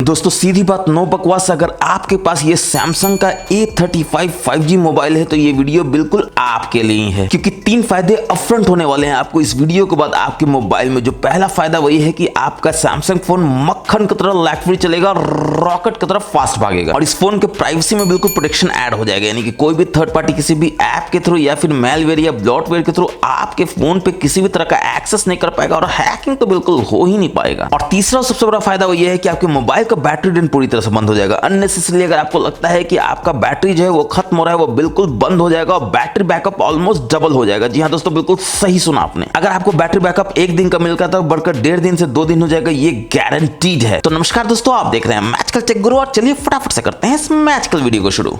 दोस्तों सीधी बात, नो बकवास, अगर आपके पास ये सैमसंग का A35 5G मोबाइल है तो ये वीडियो बिल्कुल आपके लिए है, क्योंकि 3 फायदे अपफ्रंट होने वाले हैं आपको इस वीडियो के बाद आपके मोबाइल में। जो पहला फायदा वही है कि आपका सैमसंग फोन मक्खन की तरह लैग फ्री चलेगा, रॉकेट की तरह फास्ट भागेगा, और इस फोन के प्राइवेसी में बिल्कुल प्रोटेक्शन ऐड हो जाएगा। यानी कि कोई भी थर्ड पार्टी किसी भी ऐप के थ्रू या फिर मेलवेयर या ब्लॉटवेयर के थ्रू आपके फोन पे किसी भी तरह का एक्सेस नहीं कर पाएगा, और हैकिंग तो बिल्कुल हो ही नहीं पाएगा। और तीसरा सबसे बड़ा फायदा वो ये है कि आपके मोबाइल का बैटरी ड्रेन पूरी तरह से बंद हो जाएगा। अननेसेसरी अगर आपको लगता है कि आपका बैटरी जो है वो खत्म हो रहा है, वो बिल्कुल बंद हो जाएगा और बैटरी बैकअप ऑलमोस्ट डबल हो जाएगा। जी हाँ दोस्तों, बिल्कुल सही सुना आपने। अगर आपको बैटरी बैकअप 1 दिन का मिलता था, बढ़कर 1.5 दिन से 2 दिन हो जाएगा, ये गारंटीड है। तो नमस्कार दोस्तों, आप देख रहे हैं मैजिकल टेक गुरु, और चलिए फटाफट से करते हैं इस मैजिकल वीडियो को शुरू।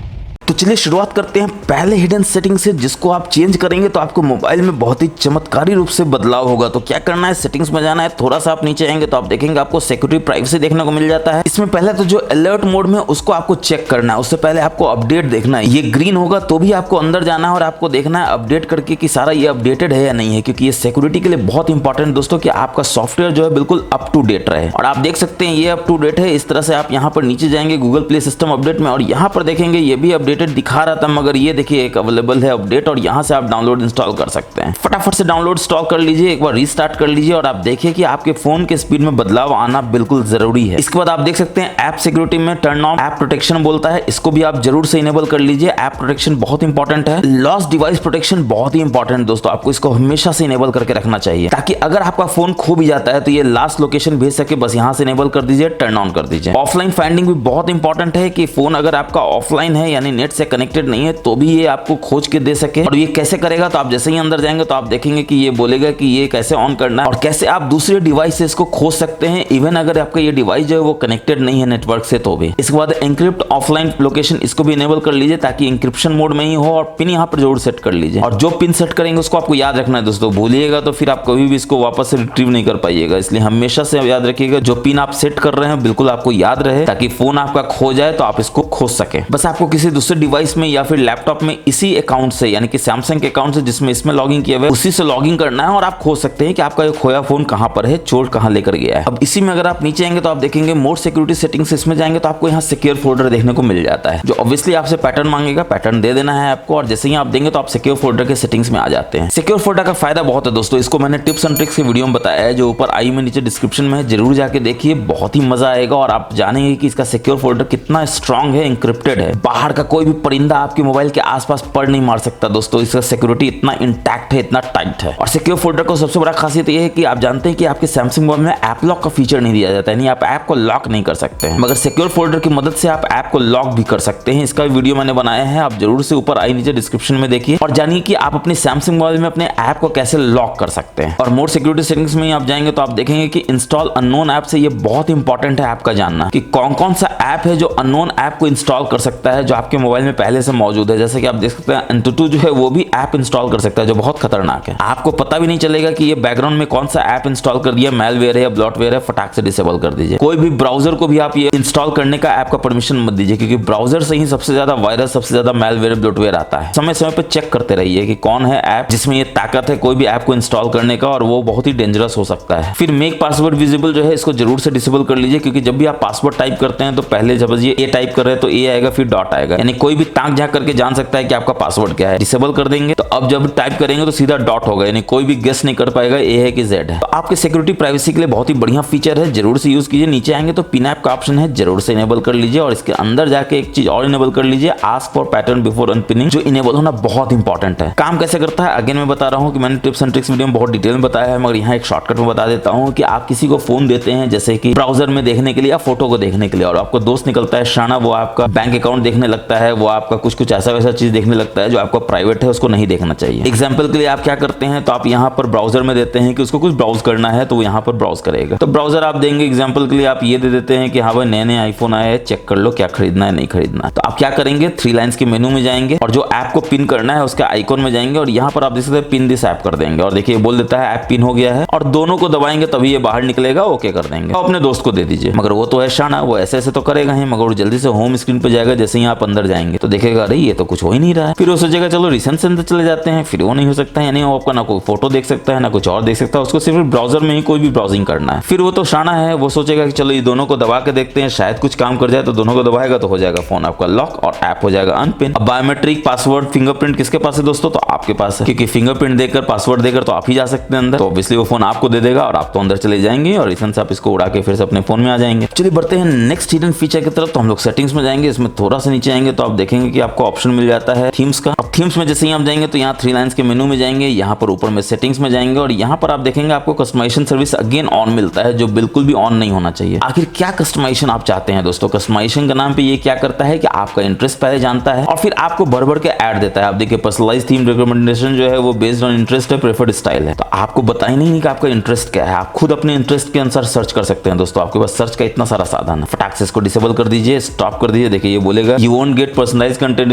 तो चलिए शुरुआत करते हैं पहले हिडन सेटिंग से, जिसको आप चेंज करेंगे तो आपको मोबाइल में बहुत ही चमत्कारी रूप से बदलाव होगा। तो क्या करना है, सेटिंग्स में जाना है, थोड़ा सा आप नीचे आएंगे तो आप देखेंगे आपको सिक्योरिटी प्राइवेसी देखने को मिल जाता है। इसमें पहले तो जो अलर्ट मोड में उसको आपको चेक करना है, उससे पहले आपको अपडेट देखना है। ये ग्रीन होगा तो भी आपको अंदर जाना है और आपको देखना है अपडेट करके कि सारा ये अपडेटेड है या नहीं है, क्योंकि ये सिक्योरिटी के लिए बहुत इंपॉर्टेंट दोस्तों कि आपका सॉफ्टवेयर जो है बिल्कुल अप टू डेट रहे। और आप देख सकते हैं ये अप टू डेट है। इस तरह से आप यहाँ पर नीचे जाएंगे गूगल प्ले सिस्टम अपडेट में, और यहाँ पर देखेंगे ये भी अपडेटेड दिखा रहा था, मगर ये देखिए एक अवेलेबल है अपडेट, और यहां से आप डाउनलोड इंस्टॉल कर सकते हैं। फटाफट से डाउनलोड इंस्टॉल कर लीजिए, एक बार रीस्टार्ट कर लीजिए, और आप देखिए कि आपके फोन के स्पीड में बदलाव आना बिल्कुल जरूरी है। इसके बाद आप देख सकते हैं ऐप सिक्योरिटी में टर्न ऑन ऐप प्रोटेक्शन बोलता है, इसको भी आप जरूर से इनेबल कर लीजिए। ऐप प्रोटेक्शन बहुत इंपॉर्टेंट है। लॉस्ट डिवाइस प्रोटेक्शन बहुत ही इंपॉर्टेंट दोस्तों, आपको इसको हमेशा से इनेबल करके रखना चाहिए, ताकि अगर आपका फोन खो भी जाता है तो ये लास्ट लोकेशन भेज सके, बस यहां से इनेबल कर दीजिए, टर्न ऑन कर दीजिए। ऑफलाइन फाइंडिंग भी बहुत इंपॉर्टेंट है कि फोन अगर आपका ऑफलाइन है यानी नेट से कनेक्टेड नहीं है तो भी ये आपको खोज के दे सके। और ये कैसे करेगा, तो आप जैसे ही अंदर जाएंगे तो आप देखेंगे कि ये बोलेगा कि ये कैसे ऑन करना है और कैसे आप दूसरे डिवाइसेस को खोज सकते हैं, इवन अगर आपका ये डिवाइस जो है वो कनेक्टेड नहीं है नेटवर्क से तो भी। इसके बाद एनक्रिप्ट ऑफलाइन लोकेशन, इसको भी इनेबल कर लीजिए ताकि इंक्रिप्शन मोड में ही हो, और पिन यहाँ पर जरूर सेट कर लीजिए। और जो पिन सेट करेंगे उसको आपको याद रखना है दोस्तों, भूलिएगा तो फिर आप कभी भी इसको वापस से रिट्रीव नहीं कर पाइएगा। इसलिए हमेशा से याद रखिएगा जो पिन आप सेट कर रहे हैं बिल्कुल आपको याद रहे, ताकि फोन आपका खो जाए तो आप इसको खोज सके। बस आपको किसी दूसरे डिवाइस में या फिर लैपटॉप में इसी अकाउंट से, यानी कि सैमसंग के अकाउंट से जिसमें इसमें लॉगिन किया हुआ है, उसी से लॉगिन करना है, और आप खोज सकते हैं कि आपका ये खोया फोन कहां पर है, चोर कहां लेकर गया है। अब इसी में अगर आप नीचे आएंगे तो आप देखेंगे मोर सिक्योरिटी सेटिंग्स, इसमें जाएंगे तो आपको यहाँ सिक्योर फोल्डर देखने को मिल जाता है, जो ऑब्वियसली आपसे पैटर्न मांगेगा, पैटर्न दे देना है आपको, और जैसे ही आप देंगे तो आप सिक्योर फोल्डर के सेटिंग्स में आ जाते हैं। सिक्योर फोल्डर का फायदा बहुत है दोस्तों, इसको मैंने टिप्स एंड ट्रिक्स के वीडियो में बताया है, जो ऊपर आई में नीचे डिस्क्रिप्शन में है, जरूर जाके देखिए, बहुत ही मजा आएगा और आप जानेंगे कि इसका सिक्योर फोल्डर कितना स्ट्रांग है, इंक्रिप्टेड है, बाहर का कोई भी परिंदा आपके मोबाइल के आसपास पड़ नहीं मार सकता दोस्तों। इसका सिक्योरिटी इतना इंटैक्ट है, इतना टाइट है। और सिक्योर फोल्डर को सबसे बड़ा खासियत यह है कि आप जानते हैं कि आपके सैमसंग मोबाइल में ऐप लॉक का फीचर नहीं दिया जाता है, यानी आप ऐप को लॉक नहीं कर सकते हैं, मगर सिक्योर फोल्डर की मदद से आप ऐप को लॉक भी कर सकते हैं। इसका वीडियो मैंने बनाया है, आप जरूर से ऊपर आई नीचे डिस्क्रिप्शन में देखिए और जानिए कि आप अपने सैमसंग मोबाइल में अपने ऐप को कैसे लॉक कर सकते हैं। और मोर सिक्योरिटी सेटिंग्स में आप जाएंगे तो आप देखेंगे कि इंस्टॉल अननोन ऐप से, ये बहुत इंपॉर्टेंट है आपका जानना कि कौन कौन सा ऐप है जो अननोन ऐप को इंस्टॉल कर सकता है, जो आपके मोबाइल में पहले से मौजूद है। जैसे कि आप देख सकते हैं Antutu जो है वो भी ऐप इंस्टॉल कर सकता है, जो बहुत खतरनाक है। आपको पता भी नहीं चलेगा कि ये बैकग्राउंड में कौन सा ऐप इंस्टॉल कर दिया, मेलवेयर है या ब्लॉटवेयर है, फटाक से डिसेबल कर दीजिए। कोई भी ब्राउजर को भी आप ये इंस्टॉल करने का ऐप का परमिशन मत दीजिए, क्योंकि ब्राउजर से ही सबसे ज्यादा वायरस, सबसे ज्यादा मेलवेयर, ब्लॉटवेयर आता है। समय समय पर चेक करते रहिए कि कौन है ऐप जिसमें ये ताकत है कोई भी ऐप को इंस्टॉल करने का, और वो बहुत ही डेंजरस हो सकता है। फिर मेक पासवर्ड विजिबल जो है इसको जरूर से डिसेबल कर लीजिए, क्योंकि जब भी आप पासवर्ड टाइप करते हैं तो पहले जब ये ए टाइप कर रहे हैं तो ए आएगा, फिर डॉट आएगा, यानी कोई भी ताक झांक करके जान सकता है कि आपका पासवर्ड क्या है। डिसेबल कर देंगे तो अब जब टाइप करेंगे तो सीधा डॉट होगा, यानी कोई भी गेस नहीं कर पाएगा ए है कि जेड है। तो आपके सिक्योरिटी प्राइवेसी के लिए बहुत ही बढ़िया फीचर है, जरूर से यूज कीजिए। नीचे आएंगे तो पिन ऐप का ऑप्शन है, जरूर से इनेबल कर लीजिए, और इसके अंदर जाके एक चीज और इनेबल कर लीजिए, ask for pattern before unpinning, जो इनेबल होना बहुत इंपॉर्टेंट है। काम कैसे करता है अगेन मैं बता रहा हूँ कि मैंने टिप्स एंड ट्रिक्स वीडियो में बहुत डिटेल में बताया है, मगर यहाँ एक शॉर्टकट में बता देता हूँ कि आप किसी को फोन देते हैं जैसे कि ब्राउजर में देखने के लिए या फोटो को देखने के लिए, और आपको दोस्त निकलता है शाना, वो आपका बैंक अकाउंट देखने लगता है, वो आपका कुछ ऐसा वैसा चीज देखने लगता है जो आपका प्राइवेट है, उसको नहीं देखना चाहिए। एग्जाम्पल के लिए आप क्या करते हैं, तो आप यहाँ पर ब्राउजर में देते हैं कि उसको कुछ ब्राउज करना है, तो वो यहाँ पर ब्राउज करेगा। तो ब्राउजर आप देंगे, एग्जाम्पल के लिए आप ये दे देते हैं कि हाँ भाई नए आईफोन आए हैं, चेक कर लो क्या खरीदना है नहीं खरीदना। तो आप क्या करेंगे, 3 लाइन्स के मेनू में जाएंगे और जो ऐप को पिन करना है उसके आइकॉन में जाएंगे, और यहाँ पर आप देख सकते हैं पिन दिस ऐप कर देंगे, और देखिए बोल देता है ऐप पिन हो गया है, और दोनों को दबाएंगे तभी ये बाहर निकलेगा, ओके कर देंगे। तो अपने दोस्त को दे दीजिए, मगर वो तो है शाना, वो ऐसे तो करेगा ही, मगर वो जल्दी से होम स्क्रीन पे जाएगा जैसे ही आप अंदर जाएंगे। जाएंगे तो देखेगा अरे ये तो कुछ हो ही नहीं रहा है। फिर वो सोचेगा चलो रिसेंट से अंदर चले जाते हैं, फिर वो नहीं हो सकता है, यानी वो आपका ना कोई फोटो देख सकता है ना कुछ और देख सकता है, उसको सिर्फ ब्राउजर में ही कोई भी ब्राउजिंग करना है। फिर वो तो शाना है, वो सोचेगा कि चलो ये दोनों को दबा के देखते हैं, शायद कुछ काम कर जाए, तो दोनों को दबाएगा तो हो जाएगा फोन आपका लॉक और ऐप हो जाएगा अनपिन। अब बायोमेट्रिक पासवर्ड फिंगरप्रिंट किसके पास है दोस्तों, तो आपके पास है, क्योंकि फिंगरप्रिंट देकर पासवर्ड देकर तो आप ही जा सकते हैं अंदर, तो ऑब्वियसली वो फोन आपको दे देगा और आप तो अंदर चले जाएंगे और रिसेंट से आप इसको उड़ा के फिर से अपने फोन में आ जाएंगे। चलिए बढ़ते हैं नेक्स्ट हिडन फीचर की तरफ। तो हम लोग सेटिंग्स में जाएंगे, इसमें थोड़ा सा नीचे आएंगे तो आप देखेंगे कि आपको ऑप्शन मिल जाता है थीम्स का। अब थीम्स में जैसे ही आप जाएंगे तो यहाँ 3 लाइन्स के मेनू में जाएंगे, यहाँ पर ऊपर में सेटिंग्स में जाएंगे और यहाँ पर आप देखेंगे आपको कस्टमाइजेशन सर्विस अगेन ऑन मिलता है, जो बिल्कुल भी ऑन नहीं होना चाहिए। आखिर क्या कस्टमाइजेशन आप चाहते हैं दोस्तों? कस्टमाइजेशन के नाम पे ये क्या करता है कि आपका इंटरेस्ट पहले जानता है और फिर आपको भर भर के ऐड देता है। आप देखिए पर्सनलाइज्ड थीम रिकमेंडेशन जो है वो बेस्ड ऑन इंटरेस्ट है, प्रेफर्ड स्टाइल है, तो आपको बता ही नहीं कि आपका इंटरेस्ट क्या है, आप खुद अपने इंटरेस्ट के अनुसार सर्च कर सकते हैं दोस्तों। आपके पास सर्च का इतना सारा साधन है। फटाक से इसको डिसेबल कर दीजिए, स्टॉप कर दीजिए। देखिए ये बोलेगा you won't get personalised content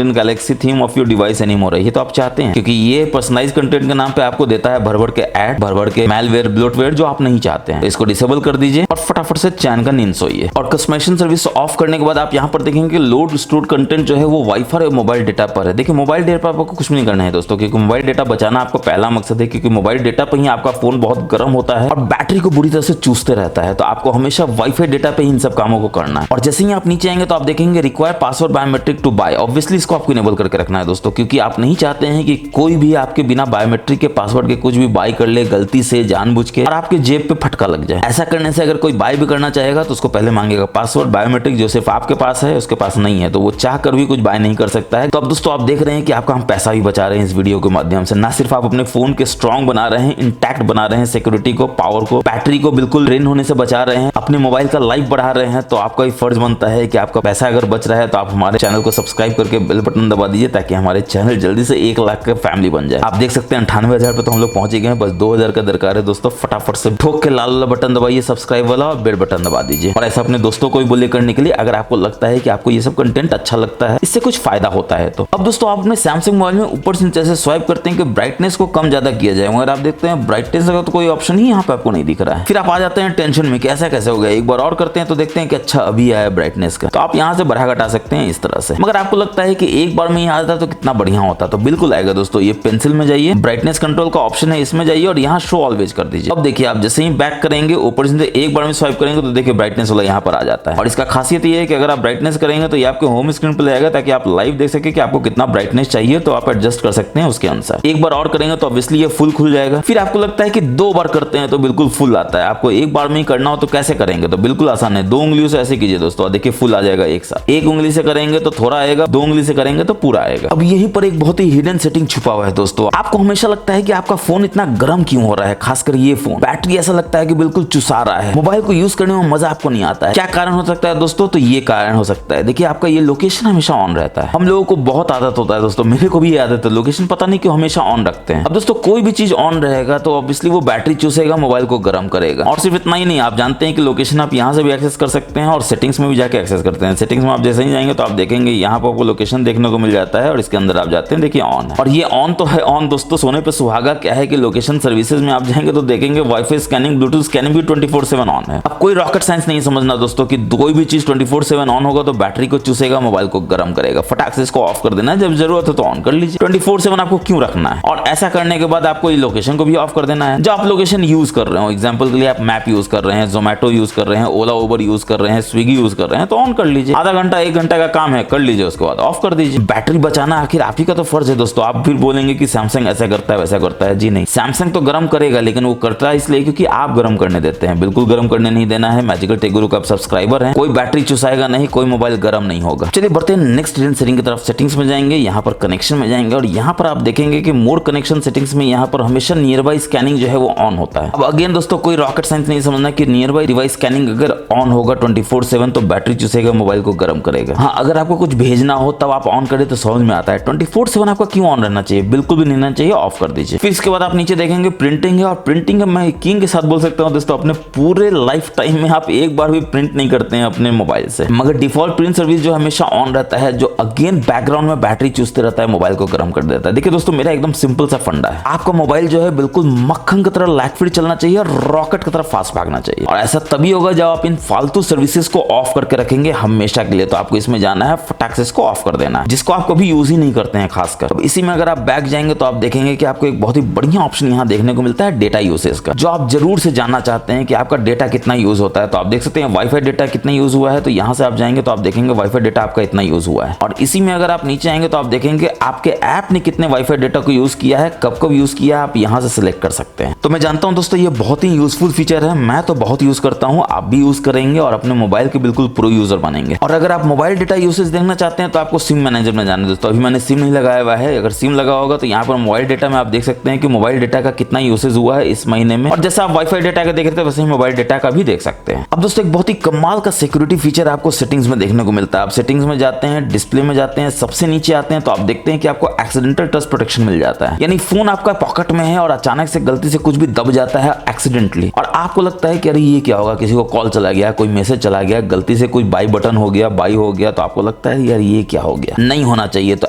in Galaxy theme of your device anymore. ये तो आप चाहते हैं, क्योंकि ये पर्सनलाइज्ड कंटेंट के नाम पे आपको देता है भर भर के ऐड, भर भर के मैलवेयर, ब्लोटवेयर जो आप नहीं चाहते हैं। तो इसको डिसेबल कर दीजिए और फटाफट से चैन का नींद सोइए। और कस्टमाइजेशन सर्विस ऑफ करने के बाद आप यहाँ पर देखेंगे लोड स्टोर्ड कंटेंट जो है वो वाईफाई और मोबाइल डेटा पर है। देखिए मोबाइल डेटा पर आपको कुछ नहीं करना है दोस्तों, क्योंकि मोबाइल डेटा बचाना आपका पहला मकसद है, क्योंकि मोबाइल डेटा पर ही आपका फोन बहुत गर्म होता है और बैटरी को बुरी तरह से चूसते रहता है। तो आपको हमेशा वाईफाई डेटा पे इन सब कामों को करना है। और जैसे ही आप नीचे आएंगे तो आप देखेंगे require password biometric to buy. Obviously इसको आपको इनेबल करके रखना है दोस्तों, क्योंकि आप नहीं चाहते हैं कि कोई भी आपके बिना बायोमेट्रिक के पासवर्ड के कुछ भी बाय कर ले गलती से जानबूझ के और आपके जेब पे फटका लग जाए। ऐसा करने से अगर कोई बाय भी करना चाहेगा तो उसको पहले मांगेगा पासवर्ड बायोमेट्रिक, जो सिर्फ आपके पास है उसके पास नहीं है, तो वो चाह कर भी कुछ बाय नहीं कर सकता है। तो अब दोस्तों आप देख रहे हैं कि आपका हम पैसा भी बचा रहे हैं इस वीडियो के माध्यम से। ना सिर्फ आप अपने फोन के स्ट्रॉन्ग बना रहे हैं, इंटैक्ट बना रहे हैं, सिक्योरिटी को, पावर को, बैटरी को बिल्कुल ड्रेन होने से बचा रहे हैं, अपने मोबाइल का लाइफ बढ़ा रहे हैं। तो आपका भी फर्ज बनता है कि आपका पैसा अगर बच रहा है तो आप हमारे चैनल को सब्सक्राइब करके बेल बटन दबा दीजिए, ताकि हमारे चैनल जल्दी से 1 लाख का फैमिली बन जाए। आप देख सकते हैं 98,000 पे तो हम लोग पहुंच गए हैं, बस 2,000 का दरकार है दोस्तों। फटाफट से ठोक के लाल वाला बटन दबाइए सब्सक्राइब वाला और बेल बटन दबा दीजिए। और ऐसा अपने दोस्तों को भी बोले करने के लिए, अगर आपको लगता है कि आपको ये सब कंटेंट अच्छा लगता है, इससे कुछ फायदा होता है। तो अब दोस्तों आप अपने सैमसंग मोबाइल में ऊपर से नीचे से स्वाइप करते हैं कि ब्राइटनेस को कम ज्यादा किया जाए, मगर आप देखते हैं ब्राइटनेस का तो कोई ऑप्शन ही यहाँ पे आपको नहीं दिख रहा है। फिर आप आ जाते हैं टेंशन में कि ऐसा कैसे हो गया। एक बार और करते हैं तो देखते हैं कि अच्छा अभी आया ब्राइटनेस का, तो आप यहाँ से बढ़ा घटा सकते हैं इस तरह से। मगर आपको लगता है कि एक बार में ही आ जाता तो कितना बढ़िया होता, तो बिल्कुल आएगा दोस्तों। ये पेंसिल में जाइए, ब्राइटनेस कंट्रोल का ऑप्शन है, इसमें जाइए और यहाँ शो ऑलवेज कर दीजिए। अब देखिए आप जैसे ही बैक करेंगे ऊपर से एक बार में स्वाइप करेंगे तो देखिए ब्राइटनेस वाला यहाँ पर आ जाता है। और इसका खासियत ये है कि अगर आप ब्राइटनेस करेंगे तो ये आपके होम स्क्रीन पर जाएगा, ताकि आप लाइव देख सके कि आपको कितना ब्राइटनेस चाहिए, तो आप एडजस्ट कर सकते हैं उसके अनुसार। एक बार और करेंगे तो ऑब्वियसली ये फुल खुल जाएगा। फिर आपको लगता है कि 2 बार करते हैं तो बिल्कुल फुल आता है, आपको एक बार में ही करना हो तो कैसे करेंगे, तो बिल्कुल आसान है। 2 उंगलियों से ऐसे कीजिए दोस्तों, देखिए फुल आ जाएगा एक साथ। 1 उंगली से करेंगे तो थोड़ा आएगा, 2 उंगली से करेंगे तो पूरा आएगा। अब यहीं पर एक बहुत ही हिडन सेटिंग छुपा हुआ है दोस्तों। आपको हमेशा लगता है कि आपका फोन इतना गर्म क्यों हो रहा है, खासकर ये फोन बैटरी ऐसा लगता है कि बिल्कुल चुसा रहा है, मोबाइल को यूज करने में मजा आपको नहीं आता है। क्या कारण हो सकता है दोस्तों? तो ये कारण हो सकता है, देखिए आपका ये लोकेशन हमेशा ऑन रहता है। हम लोगों को बहुत आदत होता है दोस्तों, मेरे को भी ये आदत है, लोकेशन पता नहीं क्यों हमेशा ऑन रखते हैं। अब दोस्तों कोई भी चीज ऑन रहेगा तो ऑब्वियसली वो बैटरी चूसेगा, मोबाइल को गर्म करेगा। और सिर्फ इतना ही नहीं, आप जानते हैं कि लोकेशन आप यहाँ से भी एक्सेस कर सकते हैं और सेटिंग्स में भी जाके एक्सेस करते हैं। सेटिंग्स में आप जैसे ही जाएंगे तो आप देखेंगे यहाँ पर आपको लोकेशन देखने को मिल जाता है और इसके अंदर आप जाते हैं, देखिए ऑन है। और ये ऑन तो है ऑन दोस्तों, सोने पे सुहागा क्या है कि लोकेशन सर्विसेज में आप जाएंगे तो देखेंगे वाईफाई स्कैनिंग, ब्लूटूथ स्कैनिंग भी 24/7 ऑन है। अब कोई रॉकेट साइंस नहीं समझना दोस्तों कि कोई भी चीज 24/7 ऑन होगा तो बैटरी को चूसेगा, मोबाइल को गर्म करेगा। फटाक से इसको ऑफ कर देना है, जब जरूरत है तो ऑन कर लीजिए। 24/7 आपको क्यों रखना है? और ऐसा करने के बाद आपको लोकेशन को भी ऑफ कर देना है। जो आप लोकेशन यूज कर रहे हो, एग्जांपल के लिए आप मैप यूज कर रहे हैं, जोमेटो यूज कर रहे हैं, ओला उबर यूज कर रहे हैं, स्विगी यूज कर रहे हैं, तो ऑन कर लीजिए। आधा घंटा 1 घंटा का काम है, कर लीजिए, उसके बाद ऑफ कर दीजिए। बैटरी बचाना आखिर आप ही का तो फर्ज है दोस्तों। आप फिर बोलेंगे कि सैमसंग ऐसा करता है वैसा करता है, जी नहीं, सैमसंग तो गर्म करेगा, लेकिन वो करता है इसलिए क्योंकि आप गर्म करने देते हैं। बिल्कुल गर्म करने नहीं देना है। मैजिकल टेक गुरु का आप सब्सक्राइबर हैं, कोई बैटरी चुसाएगा नहीं, कोई मोबाइल गर्म नहीं होगा। चलिए बढ़ते हैं नेक्स्ट हिडन सेटिंग की तरफ। सेटिंग्स में जाएंगे, यहाँ पर कनेक्शन में जाएंगे और यहाँ पर आप देखेंगे कि मोर कनेक्शन सेटिंग्स में यहाँ पर हमेशा नियर बाय स्कैनिंग जो है वो ऑन होता है। अब अगेन दोस्तों कोई रॉकेट साइंस नहीं समझना कि नियर बाय डिवाइस स्कैनिंग अगर ऑन होगा 24/7 तो बैटरी चूसेगा, मोबाइल को गर्म करेगा। हाँ, अगर आपको कुछ भेजना हो तब आप ऑन करें तो समझ में आता है। 24/7 आपका क्यों ऑन रहना चाहिए? बिल्कुल भी नहीं रहना चाहिए, ऑफ कर दीजिए। फिर इसके बाद आप नीचे देखेंगे प्रिंटिंग है, और प्रिंटिंग मैं किंग के साथ बोल सकता हूँ दोस्तों, अपने पूरे लाइफ टाइम में आप एक बार भी प्रिंट नहीं करते हैं अपने मोबाइल से, मगर डिफॉल्ट प्रिंट सर्विस जो हमेशा ऑन रहता है, जो अगेन बैकग्राउंड में बैटरी चूसते रहता है, मोबाइल को गर्म कर देता है। देखिए दोस्तों मेरा एकदम सिंपल सा फंडा है, आपका मोबाइल जो है बिल्कुल मक्खन की तरह लाइट फीड चलना चाहिए और रॉकेट की तरह फास्ट भागना चाहिए। और ऐसा तभी होगा जब आप इन फालतू सर्विसेज को ऑफ करके रखेंगे हमेशा के लिए। तो आपको इसमें जाना है, फटाक से को ऑफ कर देना है, जिसको आप कभी यूज ही नहीं करते हैं खासकर। अब इसी में अगर आप बैक जाएंगे तो आप देखेंगे कि आपको एक बहुत ही बढ़िया ऑप्शन यहाँ देखने को मिलता है डेटा यूसेज का, जो आप जरूर से जानना चाहते हैं कि आपका डेटा कितना यूज होता है। तो आप देख सकते हैं वाईफाई डेटा कितना यूज हुआ है, तो यहाँ से आप जाएंगे तो आप देखेंगे वाईफाई डेटा आपका इतना यूज हुआ है। और इसी में अगर आप नीचे आएंगे तो आप देखेंगे आपके ऐप ने कितने वाईफाई डेटा को यूज किया है, कब कब यूज किया है, आप यहाँ से सिलेक्ट कर सकते हैं। तो मैं जानता हूँ दोस्तों ये बहुत ही यूजफुल फीचर है, मैं तो बहुत यूज करता हूँ, आप भी यूज करेंगे और अपने मोबाइल के बिल्कुल प्रो यूजर बनेंगे। और अगर आप मोबाइल डेटा यूसेज देखना चाहते हैं तो आपको सिम मैनेजर में जाना है दोस्तों। अभी मैंने सिम नहीं लगाया हुआ है, अगर सिम लगा होगा तो यहाँ पर मोबाइल डेटा में आप देख सकते हैं कि मोबाइल डेटा का कितना यूसेज हुआ है इस महीने में, और जैसा आप वाईफाई डेटा का देख रहे थे वैसे ही मोबाइल डेटा का भी देख सकते हैं। अब दोस्तों एक बहुत ही कमाल का सिक्योरिटी फीचर आपको सेटिंग्स में देखने को मिलता है। आप सेटिंग्स में जाते हैं, डिस्प्ले में जाते हैं, सबसे नीचे आते हैं तो आप देखते हैं कि आपको एक्सीडेंटल टच प्रोटेक्शन मिल जाता है। यानी फोन आपका पॉकेट में है और अचानक से गलती से कुछ भी दब जाता है एक्सीडेंटली, और आपको लगता है कि अरे ये क्या होगा, किसी को कॉल चला गया, कोई मैसेज चला गया, गलती से कोई बाई बटन हो गया, बाई हो गया, तो आपको लगता है यार ये क्या हो गया, नहीं होना चाहिए। तो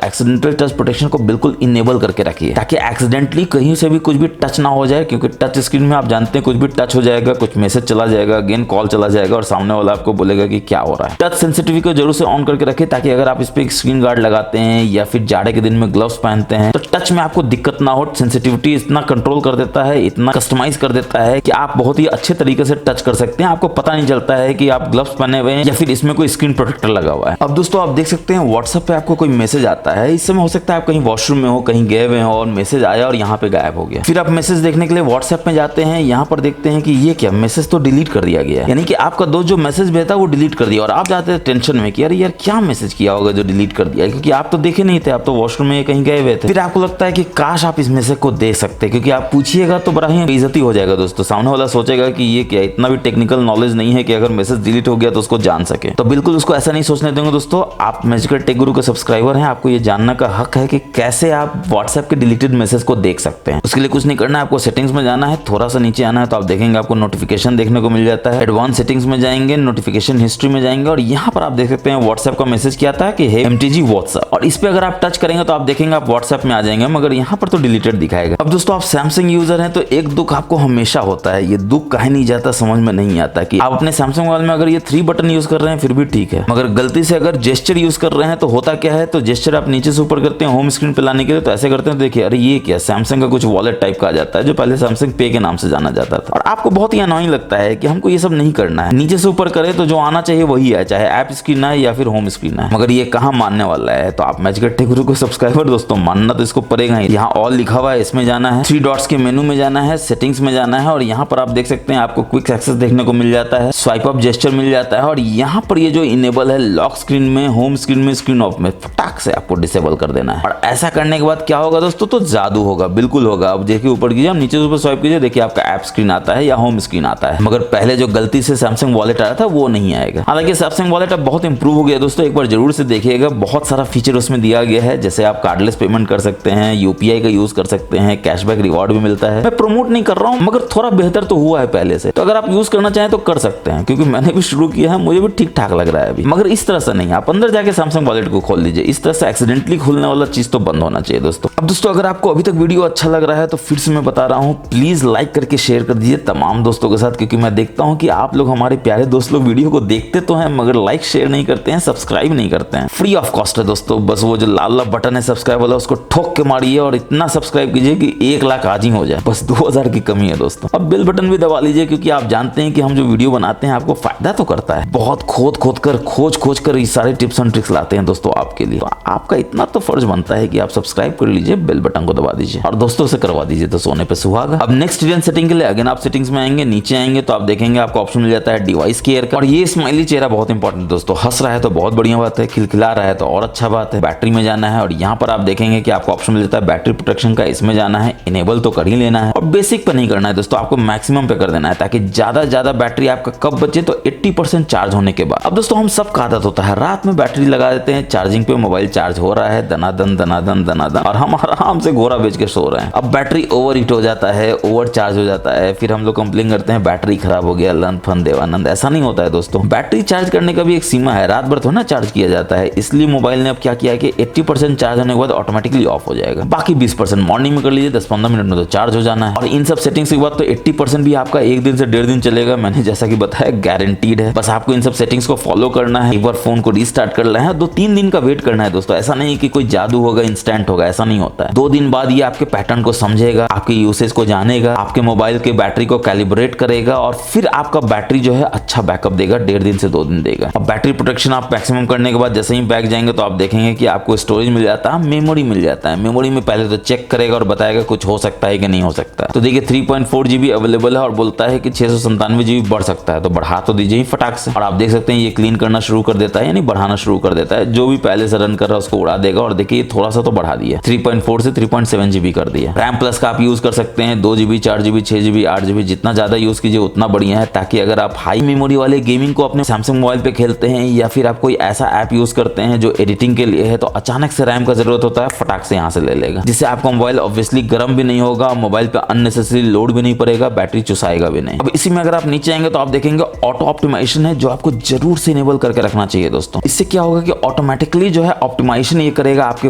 एक्सीडेंटल टच प्रोटेक्शन को बिल्कुल इनेबल करके रखिए ताकि एक्सीडेंटली कहीं से भी कुछ भी टच ना हो जाए, क्योंकि टच स्क्रीन में आप जानते हैं कुछ भी टच हो जाएगा, कुछ मैसेज चला जाएगा, अगेन कॉल चला जाएगा और सामने वाला आपको बोलेगा कि क्या हो रहा है। टच सेंसिटिविटी को जरूर से ऑन करके रखें ताकि अगर आप इस पे स्क्रीन गार्ड लगाते हैं या फिर जाड़े के दिन में ग्लव्स पहनते हैं तो टच में आपको दिक्कत ना हो। सेंसिटिविटी इतना कंट्रोल कर देता है, इतना कस्टमाइज कर देता है कि आप बहुत ही अच्छे तरीके से टच कर सकते हैं, आपको पता नहीं चलता है कि आप ग्लव्स पहने हुए हैं या फिर इसमें कोई स्क्रीन प्रोटेक्टर लगा हुआ है। अब दोस्तों आप देख सकते हैं व्हाट्सएप पे आपको कोई मैसेज आता है, इस समय हो सकता है आप कहीं वॉशरूम में हो, कहीं गए हुए हो और मैसेज आया और यहाँ पे गायब हो गया। फिर आप मैसेज देखने के लिए व्हाट्सएप में जाते हैं, यहाँ पर देखते हैं कि ये क्या, मैसेज तो डिलीट कर दिया गया है, यानी कि आपका दोस्त जो मैसेज भेजा वो डिलीट कर दिया, और आप जाते हैं टेंशन में कि अरे यार क्या मैसेज किया होगा जो डिलीट कर दिया, क्योंकि आप तो देखे नहीं थे, आप तो वॉशरूम में कहीं गए हुए थे। फिर आपको लगता है कि काश आप इस मैसेज को देख सकते, क्योंकि आप पूछिएगा तो बड़ा ही बेइज्जती हो जाएगा दोस्तों, सामने वाला सोचेगा कि ये क्या, इतना भी टेक्निकल नॉलेज नहीं है कि अगर मैसेज डिलीट हो गया तो उसको जान सके। तो बिल्कुल उसको ऐसा नहीं सोचने देंगे दोस्तों। आप मैजिकल टेक गुरु के सब्सक्राइबर हैं, आपको ये जानना का हक है कि कैसे आप व्हाट्सएप के डिलीटेड मैसेज को देख सकते हैं। उसके लिए कुछ नहीं करना है, आपको सेटिंग्स में जाना है, थोड़ा सा नीचे आना है तो आप देखेंगे आपको नोटिफिकेशन देखने को मिल जाता है। एडवांस सेटिंग्स में जाएंगे, नोटिफिकेशन हिस्ट्री में जाएंगे और यहाँ पर आप देख सकते हैं व्हाट्सएप का मैसेज क्या था कि हे MTG व्हाट्सएप, और इस पे अगर आप टच करेंगे तो आप देखेंगे आप व्हाट्सएप में आ जाएंगे, मगर यहाँ पर तो डिलीटेड दिखाएगा। अब दोस्तों आप सैमसंग यूजर हैं तो एक दुख आपको हमेशा होता है, ये दुख काहे नहीं जाता समझ में नहीं आता कि आप अपने सैमसंग मोबाइल में अगर ये 3 बटन यूज कर रहे हैं फिर भी ठीक है, मगर गलती से अगर जेस्चर यूज कर रहे हैं तो होता क्या है, तो जेस्चर आप नीचे से ऊपर करते हैं होम स्क्रीन पे लाने के लिए, तो ऐसे करते हैं तो देखिए अरे ये क्या, सैमसंग का कुछ वॉलेट टाइप का आ जाता है जो पहले सैमसंग पे के नाम से जाना जाता था, और आपको बहुत ही अनोइंग लगता है कि हमको ये सब नहीं करना है, नीचे से ऊपर करे तो जो आना चाहिए वही है, चाहे ऐप स्क्रीन है या फिर होम स्क्रीन है, मगर ये कहाँ मानने वाला है। तो आप मैजिकल टेक गुरु को सब्सक्राइबर दोस्तों मानना तो इसको पड़ेगा ही। यहाँ ऑल लिखा हुआ है, इसमें जाना है, 3 डॉट्स के मेनू में जाना है, सेटिंग्स में जाना है और यहाँ पर आप देख सकते हैं आपको क्विक एक्सेस देखने को मिल जाता है, स्वाइप अप जेस्चर मिल जाता है, और यहाँ पर ये जो इनेबल है लॉक स्क्रीन में, होम स्क्रीन में, स्क्रीन ऑफ में फटाक से आपको डिसेबल कर देना है। और ऐसा करने के बाद क्या होगा दोस्तों, तो जादू होगा, बिल्कुल होगा। अब देखिए ऊपर कीजिए, नीचे से ऊपर स्वाइप कीजिए, देखिए आपका ऐप स्क्रीन आता है या होम स्क्रीन आता है, मगर पहले जो गलती से सैमसंग वॉलेट आया था वो नहीं आएगा। हालांकि सैमसंग वॉलेट अब बहुत इंप्रूव हो गया दोस्तों, एक बार जरूर से देखिएगा, बहुत सारा फीचर उसमें दिया गया है, जैसे आप कार्डलेस पेमेंट कर सकते हैं, UPI का यूज कर सकते हैं, कैशबैक रिवॉर्ड भी मिलता है। मैं प्रमोट नहीं कर रहा हूँ, मगर थोड़ा बेहतर तो हुआ है पहले से, तो अगर आप यूज करना चाहें तो कर सकते हैं, क्योंकि मैंने भी शुरू किया है, मुझे भी ठीक ठाक लग रहा है अभी, मगर इस तरह से नहीं, आप अंदर जाके सैमसंग वॉलेट को खोल लीजिए, इस तरह से एक्सीडेंटली खुलने वाला चीज तो बंद होना चाहिए दोस्तों। अब दोस्तों अगर आपको अभी तक वीडियो अच्छा लग रहा है तो फिर से मैं बता रहा हूँ, प्लीज लाइक करके शेयर कर दीजिए तमाम दोस्तों के साथ, क्योंकि मैं देखता हूँ कि आप लोग हमारे प्यारे दोस्त लोग वीडियो को देखते तो हैं मगर लाइक शेयर नहीं करते हैं, सब्सक्राइब नहीं करते हैं। फ्री ऑफ कॉस्ट है दोस्तों, बस वो जो लाल लाल बटन है सब्सक्राइब वाला उसको ठोक के मारिए और इतना सब्सक्राइब कीजिए कि 1 लाख आज ही हो जाए, बस 2000 की कमी है दोस्तों। अब बेल बटन भी दबा लीजिए, क्योंकि आप जानते हैं कि हम जो वीडियो बनाते हैं आपको फायदा तो करता है, बहुत खोज कर ये सारे टिप्स एंड ट्रिक्स लाते हैं दोस्तों आपके लिए, तो आपका इतना तो फर्ज बनता है कि आप सब्सक्राइब कर लीजिए, बेल बटन को दबा दीजिए और दोस्तों से करवा दीजिए, तो सोने पे सुहागा। अब नेक्स्ट हिडन सेटिंग के लिए अगेन आप सेटिंग्स में आएंगे, नीचे आएंगे तो आप देखेंगे आपको ऑप्शन मिल जाता है डिवाइस केयर का, और ये स्माइली चेहरा बहुत इंपॉर्टेंट दोस्तों, हंस रहा है तो बहुत बढ़िया बात है, खिलखिला रहा है तो और अच्छा बात है। बैटरी में जाना है और यहाँ पर आप देखेंगे कि आपको ऑप्शन मिल जाता है बैटरी प्रोटेक्शन का, इसमें जाना है, इनेबल तो कर ही लेना है, और बेसिक पे नहीं करना है दोस्तों, आपको मैक्सिमम पे कर देना है, ताकि ज्यादा बैटरी आपका कब बचे, तो 80% चार्ज होने के बाद। अब दोस्तों हम सब का आदत होता है रात में बैटरी लगा देते हैं, चार्जिंग पे मोबाइल चार्ज हो रहा है, दनादन दनादन दनादन, और हम आराम से घोड़ा बेच के सो रहे हैं। अब बैटरी ओवर हीट हो जाता है, ओवर चार्ज हो जाता है, फिर हम लोग कंप्लेन करते हैं बैटरी खराब हो गया, लन फन देवानंद। ऐसा नहीं होता है दोस्तों, बैटरी चार्ज करने का भी एक सीमा है, रात भर तो ना चार्ज किया जाता है, इसलिए मोबाइल ने अब क्या किया कि 80% चार्ज होने के बाद ऑटोमेटिकली ऑफ हो जाएगा, बाकी 20% मॉर्निंग में कर लीजिए, 10-15 मिनट में तो चार्ज हो जाना है। और इन सब सेटिंग्स के बाद तो 80% भी आपका 1 दिन से 1.5 दिन चलेगा, मैंने जैसा कि बताया गारंटीड है। बस आपको इन सब सेटिंग्स को फॉलो करना है, एक बार फोन को रीस्टार्ट करना रहे हैं 2-3 दिन का वेट करना है दोस्तों। ऐसा नहीं कि कोई जादू होगा, इंस्टेंट होगा, ऐसा नहीं होता है। 2 दिन बाद ये आपके पैटर्न को समझेगा, आपके यूसेज को जानेगा, आपके मोबाइल के बैटरी को कैलिब्रेट करेगा और फिर आपका बैटरी जो है अच्छा बैकअप देगा, 1.5 दिन से 2 दिन देगा। अब बैटरी प्रोटेक्शन आप मैक्सिमम करने के बाद जैसे ही बैक जाएंगे तो आप देखेंगे कि आपको स्टोरेज मिल जाता है, मेमोरी मिल जाता है। मेमोरी में पहले तो चेक करेगा और बताएगा कुछ हो सकता है कि नहीं हो सकता है। तो देखिए 3.4 GB अवेलेबल है और बोलता है कि 697 GB बढ़ सकता है, तो बढ़ा तो दीजिए फटाक से। और आप देख सकते हैं ये क्लीन करना शुरू कर देता है, यानी बढ़ाना शुरू कर देता है। जो भी पहले से रन कर रहा है उसको उड़ा देगा। और देखिए थोड़ा सा तो बढ़ा दिया, 3.4 से 3.7 GB कर दिया। रैम प्लस का आप यूज कर सकते हैं, 2 GB, 4 GB, 6 GB, 8 GB, जितना ज्यादा यूज कीजिए उतना बढ़िया है। ताकि अगर आप हाई मेमोरी वाले गेमिंग को अपने सैमसंग मोबाइल पे खेलते हैं या फिर आप कोई ऐसा ऐप यूज करते हैं जो एडिटिंग के लिए है, तो अचानक से रैम का जरूरत होता है, फटाक से यहाँ से ले लेगा, जिससे आपका मोबाइल ऑब्वियसली गर्म भी नहीं होगा, मोबाइल पे अननेसेसरी लोड भी नहीं पड़ेगा, बैटरी चुसाएगा भी नहीं। अब इसी में अगर आप नीचे आएंगे तो आप देखेंगे ऑटो ऑप्टिमाइजेशन है, जो आपको जरूर से इनेबल करके रखना चाहिए दोस्तों। इससे क्या होगा कि ऑटोमेटिकली जो है ऑप्टिमाइजेशन ये करेगा आपके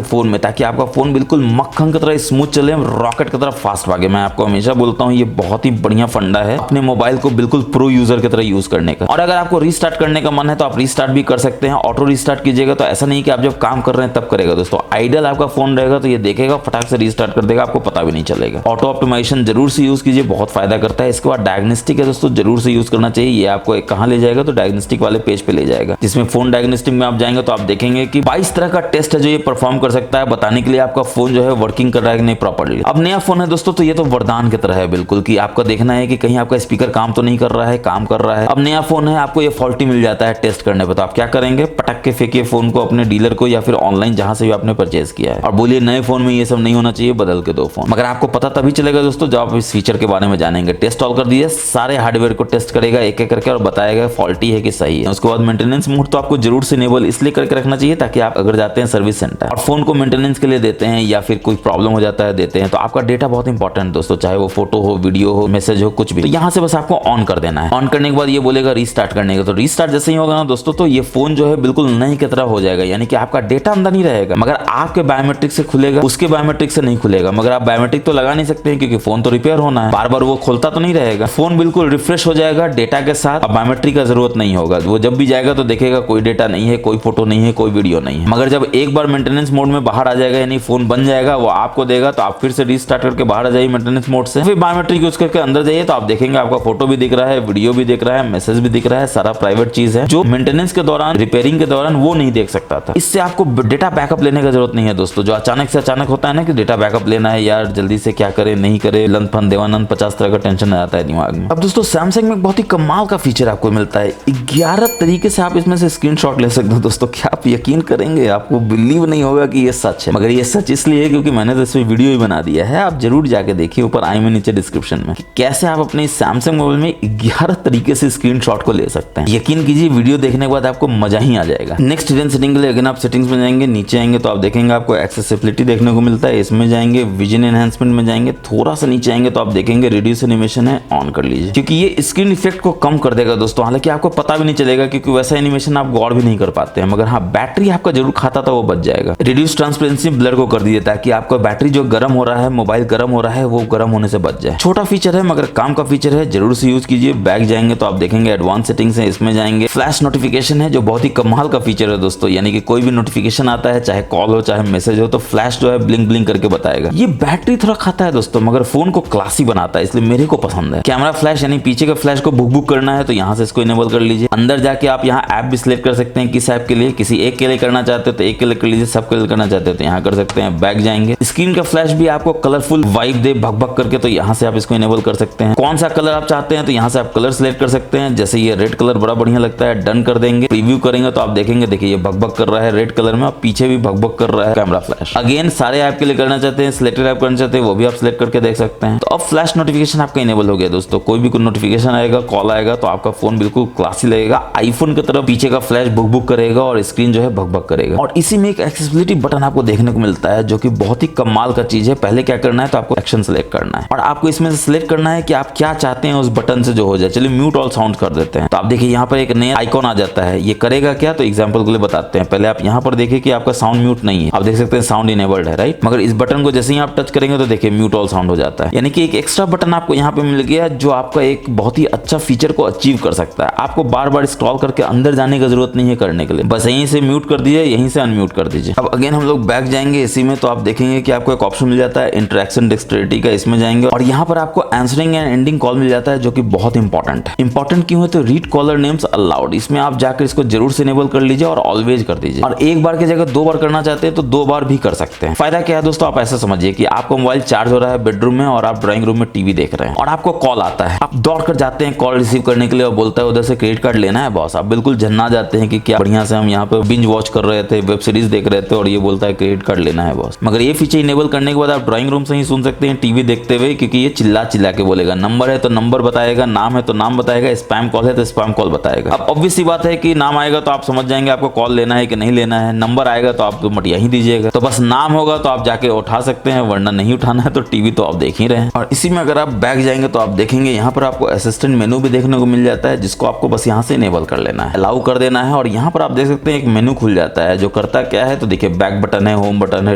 फोन में, ताकि आपका फोन बिल्कुल मक्खन की तरह स्मूथ चले, रॉकेट की तरह फास्ट भागे। मैं आपको हमेशा बोलता हूँ ये बहुत ही बढ़िया फंडा है अपने मोबाइल को बिल्कुल प्रो यूजर की तरह यूज करने का। और अगर आपको रीस्टार्ट करने का मन है तो आप रीस्टार्ट भी कर सकते हैं, ऑटो रीस्टार्ट कीजिएगा। तो ऐसा नहीं कि आप जब काम कर रहे हैं तब करेगा दोस्तों, आइडल आपका फोन रहेगा तो ये देखेगा, फटाक से रीस्टार्ट कर देगा, आपको पता भी नहीं चलेगा। ऑटो ऑप्टिमाइजेशन जरूर से यूज कीजिए, बहुत फायदा करता है। इसके बाद डायग्नोस्टिक है दोस्तों, जरूर से यूज करना चाहिए। ये आपको कहां ले जाएगा तो डायग्नोस्टिक वाले पेज पे ले जाएगा, जिसमें फोन डायग्नोस्टिक में आप जाएंगे तो आप देखेंगे कि 22 तरह का टेस्ट है जो ये परफॉर्म कर सकता है, बताने के लिए आपका फोन जो है वर्किंग कर रहा है कि नहीं प्रॉपर्ली। अब नया फोन है दोस्तों तो ये तो वरदान की तरह है बिल्कुल, कि आपका देखना है कि कहीं आपका स्पीकर काम तो नहीं कर रहा है, काम कर रहा है। अब नया फोन है, आपको ये फॉल्टी मिल जाता है टेस्ट करने पर, तो आप क्या करेंगे, पटक के फेंकिए फोन को अपने डीलर को या फिर ऑनलाइन जहां से भी आपने परचेज किया है, और बोलिए नए फोन में ये सब नहीं होना चाहिए, बदल के दो फोन। मगर आपको पता तभी चलेगा दोस्तों जब आप इस फीचर के बारे में जानेंगे। टेस्ट ऑल कर दिए, सारे हार्डवेयर को टेस्ट करेगा एक एक करके और बताएगा फॉल्टी है कि सही है। उसके बाद मेंटेनेंस मोड तो आपको जरूर से इनेबल इसलिए करके रखना चाहिए ताकि आप अगर जाते हैं सर्विस सेंटर और फोन को मेंटेनेंस के लिए देते हैं या फिर कोई प्रॉब्लम हो जाता है देते हैं, तो आपका डेटा बहुत इंपॉर्टेंट है दोस्तों, चाहे वो फोटो हो, वीडियो हो, मैसेज हो, कुछ भी। तो यहाँ से बस आपको ऑन कर देना है। ऑन करने के बाद ये बोलेगा रीस्टार्ट करने का, तो रीस्टार्ट जैसे ही होगा ना दोस्तों तो ये फोन जो है बिल्कुल नई की तरह हो जाएगा, यानी कि आपका डेटा अंदर नहीं रहेगा, मगर आपके बायोमेट्रिक से खुलेगा, उसके बायोमेट्रिक से नहीं खुलेगा। मगर आप बायोमेट्रिक तो लगा नहीं सकते हैं क्योंकि फोन तो रिपेयर होना है, बार बार वो खोलता तो नहीं रहेगा। फोन बिल्कुल रिफ्रेश हो जाएगा डेटा के साथ, अब बायोमेट्रिक का जरूरत नहीं होगा। वो जब भी जाएगा तो देखेगा कोई डेटा नहीं है, कोई फोटो नहीं है, कोई वीडियो नहीं है। मगर जब एक बार मेंटेनेंस मोड में बाहर आ जाएगा, यानी फोन बन जाएगा, वो आपको देगा, तो आप फिर से रीस्टार्ट करके बाहर आ जाइए मेंटेनेंस मोड से, फिर बायोमेट्रिक यूज करके अंदर जाइए, तो आप देखेंगे आपका फोटो भी दिख रहा है, वीडियो भी दिख रहा है, मैसेज भी दिख रहा है, सारा प्राइवेट चीज है जो मेंटेनेंस के दौरान, रिपेयरिंग के दौरान वो नहीं देख सकता था। इससे आपको डेटा बैकअप लेने का जरूरत नहीं है दोस्तों, जो अचानक से अचानक होता है ना कि डेटा बैकअप लेना है यार, जल्दी से क्या करे नहीं करे, लंद फन देवानंद 50 तरह का टेंशन आ जाता है दिमाग में। अब दोस्तों सैमसंग में बहुत ही कमाल का फीचर आपको मिलता है, 11 तरीके से आप इसमें से स्क्रीनशॉट ले सकते हो दोस्तों। क्या आप यकीन करेंगे, आपको बिलीव नहीं होगा कि ये सच है, मगर ये सच इसलिए है क्योंकि मैंने तो इसमें वीडियो ही बना दिया है। आप जरूर जाके देखिए, ऊपर आई में नीचे डिस्क्रिप्शन में, कि कैसे आप अपने सैमसंग मोबाइल में 11 तरीके से स्क्रीनशॉट को ले सकते हैं। यकीन कीजिए वीडियो देखने के बाद आपको मजा ही आ जाएगा। नेक्स्ट हिडन सेटिंग के लिए अगर आप सेटिंग्स में जाएंगे, नीचे आएंगे तो आप देखेंगे आपको एक्सेसिबिलिटी देखने को मिलता है, इसमें जाएंगे, विजन एनहांसमेंट में जाएंगे, थोड़ा सा नीचे आएंगे तो आप देखेंगे रिड्यूस एनिमेशन है, ऑन कर लीजिए, क्योंकि ये स्क्रीन इफेक्ट को कम कर देगा दोस्तों। हालांकि आपको पता भी नहीं चलेगा क्योंकि वैसा एनिमेशन आप गौर भी नहीं कर पाते हैं, मगर हाँ बैटरी आपका जरूर खाता था वो बच जाएगा। रिड्यूस ट्रांसपेरेंसी ब्लर को कर दीजिए ताकि आपका बैटरी जो गर्म हो रहा है, मोबाइल गर्म हो रहा है, वो गर्म होने से बच जाए। छोटा फीचर है मगर काम का फीचर है, जरूर से यूज कीजिए। बैक जाएंगे तो आप देखेंगे एडवांस सेटिंग्स है, इसमें जाएंगे, फ्लैश नोटिफिकेशन है जो बहुत ही कमाल का फीचर है दोस्तों, यानी कि कोई भी नोटिफिकेशन आता है, चाहे कॉल हो चाहे मैसेज हो, तो फ्लैश जो है ब्लिंक ब्लिंक करके बताएगा। ये बैटरी थोड़ा खाता है दोस्तों, मगर फोन को क्लासी बनाता है, इसलिए मेरे को पसंद है। कैमरा फ्लैश यानी पीछे का फ्लैश को बुक बुक करना है तो यहाँ से इसको इनेबल कर लीजिए। अंदर जाके आप यहाँ ऐप भी सिलेक्ट कर सकते हैं, किस ऐप के लिए, किसी एक के लिए करना चाहते हो तो एक के लिए कर लीजिए, सब के लिए करना चाहते हो तो यहाँ कर सकते हैं। बैक जाएंगे, स्क्रीन का फ्लैश भी आपको कलरफुल वाइब दे भक भक करके, तो यहाँ से आप इसको इनेबल कर सकते हैं। कौन सा कलर आप चाहते हैं तो यहाँ से आप कलर सिलेक्ट कर सकते हैं, जैसे ये रेड कलर बड़ा बढ़िया लगता है, डन कर देंगे। प्रीव्यू करेंगे तो आप देखेंगे, देखिए ये भक भक कर रहा है रेड कलर में, और पीछे भी भक भक कर रहा है कैमरा फ्लैश। अगेन सारे ऐप के लिए करना चाहते हैं, सिलेक्टेड ऐप करना चाहते हैं, वो भी आप सिलेक्ट करके देख सकते हैं। तो अब फ्लैश नोटिफिकेशन आपका इनेबल हो गया दोस्तों, कोई भी कोई नोटिफिकेशन आएगा, कॉल आएगा तो आपका फोन बिल्कुल क्लासी लगेगा, आईफोन की तरफ पीछे का फ्लैश बुक बुक करेगा और स्क्रीन जो है भक भक करेगा। और इसी में एक एक्सेसिबिलिटी बटन आपको देखने को मिलता है जो कि बहुत ही कमाल का चीज है। पहले क्या करना है तो आपको एक्शन सेलेक्ट करना है और आपको इसमें से सिलेक्ट करना है कि आप क्या चाहते हैं उस बटन से जो हो जाए। चलिए म्यूट ऑल साउंड कर देते हैं, तो आप देखिए यहाँ पर एक नया आइकॉन आ जाता है। ये करेगा क्या तो एग्जांपल के लिए बताते हैं। पहले आप यहाँ पर देखिए कि आपका साउंड म्यूट नहीं है, आप देख सकते हैं साउंड इनेबल्ड है, राइट। मगर इस बटन को जैसे ही आप टच करेंगे तो देखिए म्यूट ऑल साउंड हो जाता है, यानी कि एक एक्स्ट्रा बटन आपको यहाँ पे मिल गया जो आपका एक बहुत ही अच्छा फीचर को अचीव कर सकता है। आपको बार बार स्क्रॉल करके अंदर जाने की जरूरत नहीं है करने के लिए, बस बस यहीं से म्यूट कर दीजिए, यहीं से अनम्यूट कर दीजिए। अब अगेन हम लोग बैक जाएंगे इसी में, तो आप देखेंगे कि आपको एक ऑप्शन मिल जाता है इंटरेक्शन डेक्सटेरिटी का, इसमें जाएंगे और यहाँ पर आपको आंसरिंग एंड एंडिंग कॉल मिल जाता है, जो कि बहुत इंपॉर्टेंट है। इंपॉर्टेंट क्यों है? तो रीड कॉलर नेम्स अलाउड, इसमें आप जाकर इसको जरूर से इनेबल कर लीजिए और ऑलवेज कर दीजिए। और एक बार की जगह 2 बार करना चाहते हैं तो 2 बार भी कर सकते हैं। फायदा क्या है दोस्तों, आप ऐसा समझिए कि आपका मोबाइल चार्ज हो रहा है बेडरूम में और आप ड्राइंग रूम में टीवी देख रहे हैं और आपको कॉल आता है, आप दौड़ कर जाते हैं कॉल रिसीव करने के लिए और बोलता है उधर से क्रेडिट कार्ड लेना है बॉस। आप बिल्कुल झन्ना जाते हैं कि क्या बढ़िया से हम यहाँ पे बिंज वॉच कर रहे थे, वेब सीरीज देख रहे थे और ये बोलता है क्रेडिट कार्ड लेना है बॉस। मगर ये फीचर इनेबल करने के बाद आप ड्राइंग रूम से ही सुन सकते हैं टीवी देखते हुए, क्योंकि ये चिल्ला चिल्ला के बोलेगा। नंबर है तो नंबर बताएगा, नाम है तो नाम बताएगा, स्पैम कॉल है तो स्पैम कॉल बताएगा। अब ऑब्वियस सी बात है कि नाम आएगा तो आप समझ जाएंगे आपको कॉल लेना है कि नहीं लेना है, नंबर आएगा तो आप तो मटिया ही दीजिएगा। तो बस नाम होगा तो आप जाके उठा सकते हैं, वरना नहीं उठाना है तो टीवी तो आप देख ही रहे हैं। और इसी में अगर आप बैक जाएंगे तो आप देखेंगे यहाँ पर आपको असिस्टेंट मेनू भी देखने को मिल जाता है, जिसको आपको बस यहाँ से इनेबल कर लेना है, अलाउ कर देना है। और यहाँ पर आप देख सकते हैं एक मेनू खुल जाता है जो करता क्या है, तो देखिए बैक बटन है, होम बटन है,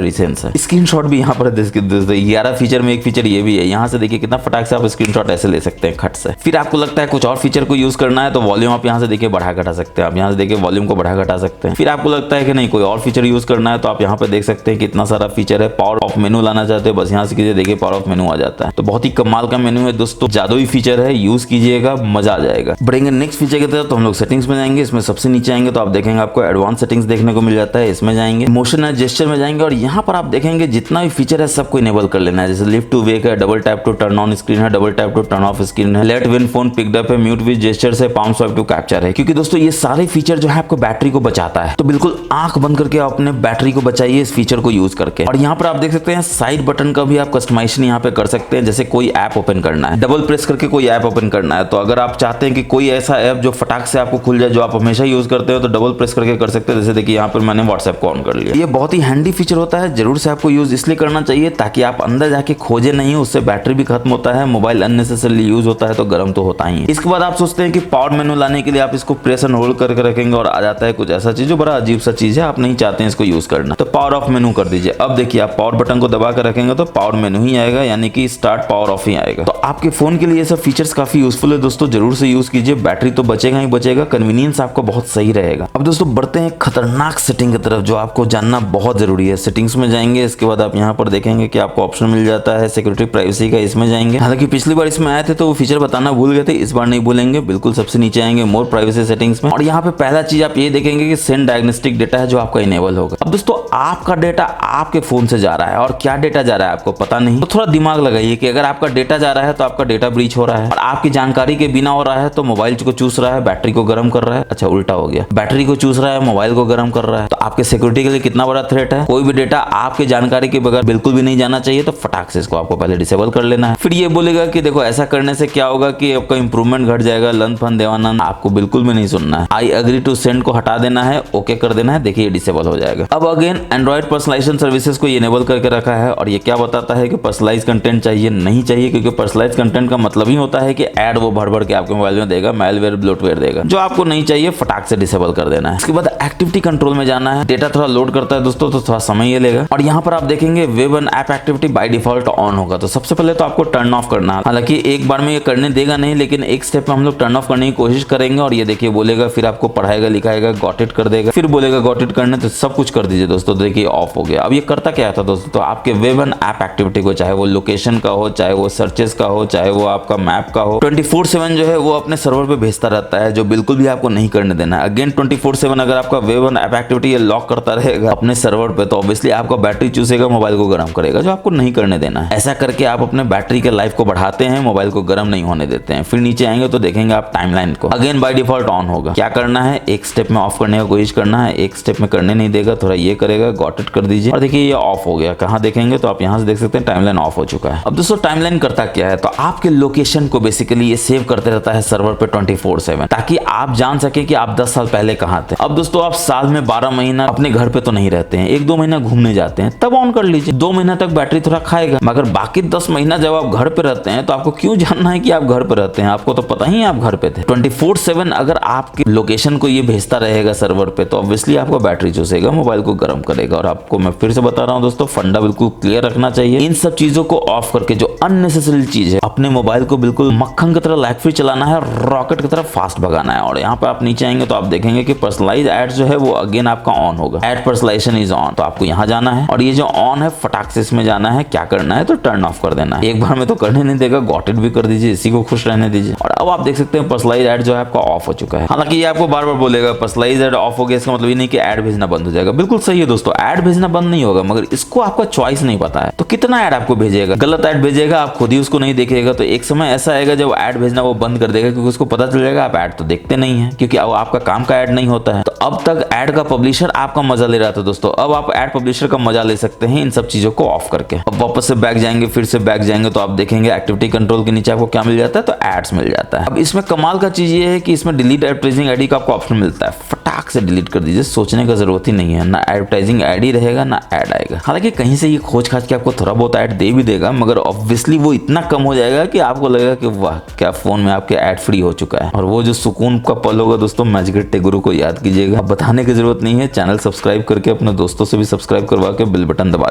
रिसेंट्स है, स्क्रीनशॉट भी यहाँ पर 11 फीचर में एक फीचर ये भी है। यहाँ से देखिए कितना फटाक से आप स्क्रीनशॉट ऐसे ले सकते हैं खट से। फिर आपको लगता है कुछ और फीचर को यूज करना है तो वॉल्यूम आप यहाँ से देखिए बढ़ा घटा सकते हैं, आप यहाँ से देखिए वॉल्यूम को बढ़ा घटा सकते हैं। फिर आपको लगता है कि नहीं कोई और फीचर यूज करना है तो आप यहाँ पे देख सकते हैं कितना सारा फीचर है। पावर ऑफ मेनू लाना चाहते हैं, बस यहाँ से कीजिए, देखिए पावर ऑफ मेनू आ जाता है। तो बहुत ही कमाल का मेनू है दोस्तों, जादुई फीचर है, यूज कीजिएगा, मजा आ जाएगा। बढ़ेंगे नेक्स्ट फीचर की तरफ तो हम लोग सेटिंग्स में जाएंगे। इसमें सबसे नीचे आएंगे तो आप देखेंगे आपको एडवांस सेटिंग्स देखने को मिल जाता है, इसमें जाएंगे, मोशन एंड जेस्चर में जाएंगे और यहाँ पर आप देखेंगे जितना भी फीचर है सबको इनेबल कर लेना है। जैसे लिफ्ट टू वेक है, double tap to turn on screen है, double tap to turn off screen है, late when phone picked up है, म्यूट विद जेस्चर है, पाम स्वाइप टू कैप्चर है। क्योंकि दोस्तों ये सारे फीचर जो है आपको बैटरी को बचाता है, तो बिल्कुल आंख बंद करके आप अपने बैटरी को बचाइए इस फीचर को यूज करके। और यहाँ पर आप देख सकते हैं साइड बटन का भी आप कस्टमाइजेशन यहाँ पे कर सकते हैं। जैसे कोई ऐप ओपन करना है, डबल प्रेस करके कोई ऐप ओपन करना है, तो अगर आप चाहते हैं कि कोई ऐसा ऐप जो फटाक से आपको खुल जाए, जो आप हमेशा यूज करते हो, तो डबल प्रेस करके कर सकते हैं। जैसे देखिए यहाँ पर मैंने व्हाट्सएप को ऑन कर लिया। ये बहुत ही हैंडी फीचर होता है, जरूर से आपको यूज इसलिए करना चाहिए ताकि आप अंदर जाके खोजे नहीं, उससे बैटरी भी खत्म होता है, मोबाइल अननेसेसरली यूज होता है तो गर्म तो होता ही है। इसके बाद आप सोचते हैं कि पावर मेनू लाने के लिए आप इसको प्रेस एंड होल्ड करके रखेंगे और आ जाता है कुछ ऐसा चीज जो बड़ा अजीब सा चीज है, आप नहीं चाहते हैं इसको यूज करना, तो पावर ऑफ मेनू कर दीजिए। अब देखिए आप पावर बटन को दबा कर रखेंगे तो पावर मेनू ही आएगा, यानी कि स्टार्ट पावर ऑफ ही आएगा। तो आपके फोन के लिए ये सब फीचर्स काफी यूजफुल है दोस्तों, जरूर से यूज कीजिए, बैटरी तो बचेगा ही बचेगा, कन्वीनियंस आपको बहुत सही रहेगा। अब दोस्तों बढ़ते हैं खतरनाक सेटिंग की तरफ, जो आपको जानना बहुत जरूरी है। सेटिंग्स में जाएंगे, इसके बाद आप यहाँ पर देखेंगे कि आपको ऑप्शन मिल जाता है सिक्योरिटी प्राइवेसी का, इसमें जाएंगे। हालांकि पिछली बार इसमें आए थे तो वो फीचर बताना भूल गए थे, इस बार नहीं भूलेंगे, बिल्कुल सबसे नीचे आएंगे मोर प्राइवेसी सेटिंग्स में और यहाँ पे पहला चीज आप ये देखेंगे कि सेंड डायग्नोस्टिक डेटा है जो आपका इनेबल होगा। अब दोस्तों आपका डेटा आपके फोन से जा रहा है और क्या डेटा जा रहा है आपको पता नहीं, तो थोड़ा दिमाग लगाइए कि अगर आपका डेटा जा रहा है तो आपका डेटा ब्रीच हो रहा है और आपकी जानकारी के बिना हो रहा है, तो मोबाइल को चूस रहा है, बैटरी को गर्म कर रहा है। अच्छा उल्टा हो गया, बैटरी को चूस रहा है, मोबाइल को गर्म कर रहा है। तो आपके सिक्योरिटी के लिए कितना बड़ा थ्रेट है। कोई भी डेटा आपके जानकारी के बगैर बिल्कुल भी नहीं जाना चाहिए, तो फटाक से इसको आपको पहले डिसेबल कर लेना है। फिर ये बोलेगा कि देखो ऐसा करने से क्या होगा कि आपका इंप्रूवमेंट घट जाएगा, लन फन देवानंद, आपको बिल्कुल भी नहीं सुनना है। आई एग्री टू सेंड को हटा देना है, ओके कर देना है, देखिए डिसेबल हो जाएगा। अब अगेन एंड्रॉइड पर्सनलाइजेशन सर्विसेज को इनेबल करके रखा है और ये क्या बताता है कि पर्सनलाइज कंटेंट चाहिए नहीं चाहिए, क्योंकि पर्सनलाइज कंटेंट का मतलब ही होता है कि ऐड वो भर भर के आपके मोबाइल में देगा, मेलवेयर ब्लोटवेयर देगा, जो आपको नहीं चाहिए फटाक से डिसेबल कर देना है। इसके बाद एक्टिविटी कंट्रोल में जाना है। डेटा थोड़ा लोड करता है दोस्तों, तो थोड़ा समय ये लेगा और यहाँ पर आप देखेंगे web and app activity by default on होगा। तो सबसे पहले तो आपको टर्न ऑफ करना है, हालांकि एक बार में ये करने देगा नहीं, लेकिन एक स्टेप में हम लोग टर्न ऑफ करने की कोशिश करेंगे और ये देखिए बोलेगा, फिर आपको पढ़ाएगा लिखाएगा, गॉट इट कर देगा, फिर बोलेगा गॉट इट करने, तो सब कुछ कर दीजिए दोस्तों। देखिए ऑफ हो गया। अब ये करता क्या था दोस्तों, तो आपके वेब एंड ऐप एक्टिविटी को, चाहे वो लोकेशन का हो, चाहे वो सर्चेस का हो, चाहे वो आपका मैप का हो, 24/7 जो है वो अपने सर्वर पे भेजता रहता है, जो बिल्कुल भी आपको नहीं करने देना है। अगेन 24/7 अगर आपका वेब एंड ऐप एक्टिविटी ये लॉक करता रहेगा अपने सर्वर पे, तो ऑब्वियसली आपका बैटरी चूसेगा, मोबाइल को गर्म करेगा, जो आपको नहीं करने देना है। ऐसा करके आप अपने बैटरी के लाइफ को बढ़ाते हैं, मोबाइल को गर्म नहीं होने देते हैं। फिर नीचे आएंगे तो देखेंगे आप टाइमलाइन को, अगेन बाय डिफॉल्ट ऑन होगा। क्या करना है, एक स्टेप में ऑफ करने का कोशिश करना है, एक स्टेप में करने नहीं देगा, थोड़ा ये करेगा, गॉट इट कर दीजिए और देखिए ये ऑफ हो गया। कहाँ देखेंगे तो आप यहाँ से देख सकते हैं टाइमलाइन ऑफ हो चुका है। अब दोस्तों टाइमलाइन करता क्या है, तो आपके लोकेशन को बेसिकली ये सेव करते रहता है सर्वर पे 24/7, ताकि आप जान सके कि आप 10 साल पहले कहाँ थे। अब दोस्तों आप साल में 12 महीना अपने घर पे तो नहीं रहते हैं, 1-2 महीना घूमने जाते हैं, तब ऑन कर लीजिए। 2 महीना तक बैटरी थोड़ा खाएगा, मगर बाकी 10 महीना जब आप घर पे रहते हैं तो आपको क्यों जानना है कि आप घर पे रहते हैं, आपको तो पता ही आप घर पे थे। 24/7 अगर आपकी लोकेशन को ये भेजता रहेगा सर्वर पे, तो ऑब्वियसली आपको बैटरी चूसेगा, मोबाइल को गर्म करेगा। और आपको मैं फिर से बता रहा हूँ दोस्तों, फंडा बिल्कुल क्लियर रखना चाहिए। इन सब चीजों को ऑफ करके जो अननेसेसरी चीज है, अपने मोबाइल को बिल्कुल मक्खन की तरह लैग फ्री चलाना है, रॉकेट की तरह फास्ट भगाना है। और यहाँ पे आप नीचे आएंगे तो आप देखेंगे कि पर्सनलाइज पर्सनलाइज एड्स जो है वो अगेन आपका ऑन होगा। एड पर्सनलाइजेशन इज ऑन, तो आपको यहाँ जाना है और ये जो ऑन है फटाक से इसमें जाना है, क्या करना है तो टर्न ऑफ कर देना है। एक बार में तो करने नहीं देगा, गॉट इट भी कर दीजिए, इसी को खुश रहने दीजिए। और अब आप देख सकते हैं पर्सनलाइज एड जो है आपका ऑफ हो चुका है। हालांकि ये आपको बार बार बोलेगा पर्सनलाइज एड ऑफ हो गया, इसका मतलब ये नहीं कि एड भेजना बंद हो जाएगा। बिल्कुल सही है दोस्तों, एड भेजना बंद नहीं होगा, मगर इसको आपका चॉइस नहीं पता है तो कितना एड आपको भेजेगा। गलत एड भेजेगा, आप खुद ही उसको नहीं देखेगा, तो एक समय ऐसा आएगा जब एड भेजना वो बंद कर देगा, क्योंकि उसको पता चल जाएगा आप एड तो देखते नहीं है, क्योंकि अब आपका काम का एड नहीं होता है। तो अब तक एड का पब्लिशर आपका मजा ले रहा था दोस्तों, अब आप एड पब्लिशर का मजा ले सकते हैं इन सब चीजों को ऑफ करके। अब वापस से बैक जाएंगे, फिर से बैक जाएंगे तो आप देखेंगे एक्टिविटी कंट्रोल के नीचे आपको क्या मिल जाता है, तो एड्स मिल जाता है। अब इसमें कमाल का चीज ये है कि इसमें डिलीट एडवर्टाइजिंग आईडी का आपको ऑप्शन मिलता है, फटाक से डिलीट कर दीजिए, सोचने का जरूरत ही नहीं है। ना एडवर्टाइजिंग आईडी रहेगा ना एड आएगा। हालांकि कहीं से ये खोज खाज के आपको थोड़ा बहुत ऐड दे भी देगा, मगर ऑब्वियसली वो इतना कम हो जाएगा कि आपको लगेगा कि वाह क्या फोन में आपके ऐड फ्री हो चुका है। और वो जो सुकून का पल होगा दोस्तों, मैजिक टेगुरु को याद कीजिएगा। अब बताने की जरूरत नहीं है, चैनल सब्सक्राइब करके अपने दोस्तों से भी सब्सक्राइब करवा के बेल बटन दबा